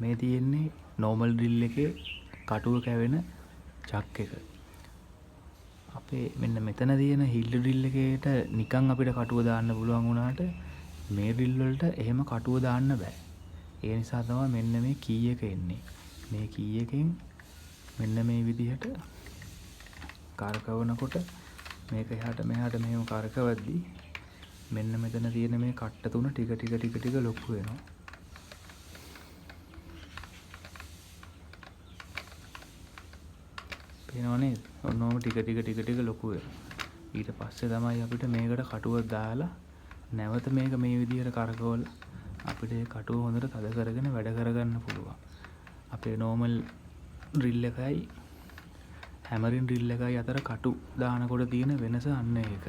මේ තියෙන්නේ normal drill එකේ කටුව කැවෙන චක් එක. අපේ මෙන්න මෙතන තියෙන හිල් drill එකේට නිකන් අපිට කටුව දාන්න පුළුවන් වුණාට මේ drill වලට එහෙම කටුව දාන්න බෑ. ඒ නිසා තමයි මෙන්න මේ key එක එන්නේ. මේ key එකෙන් මෙන්න මේ විදිහට කරකවනකොට මේක එහාට මෙහාට මෙහෙම කරකවද්දි මෙන්න මෙතන තියෙන මේ කට්ට තුන ටික ලොකු වෙනවා. පේනව නේද? ඔන්නෝම ටික ලොකු වෙනවා. ඊට පස්සේ තමයි අපිට මේකට කටුවක් දාලා නැවත මේක මේ විදිහට කරකවලා අපිට ඒ කටුව හොඳට තද කරගෙන වැඩ කරගන්න පුළුවන්. අපේ normal drill එකයි හැමරින් drill එකයි අතර කටු දානකොට තියෙන වෙනස අන්න ඒක.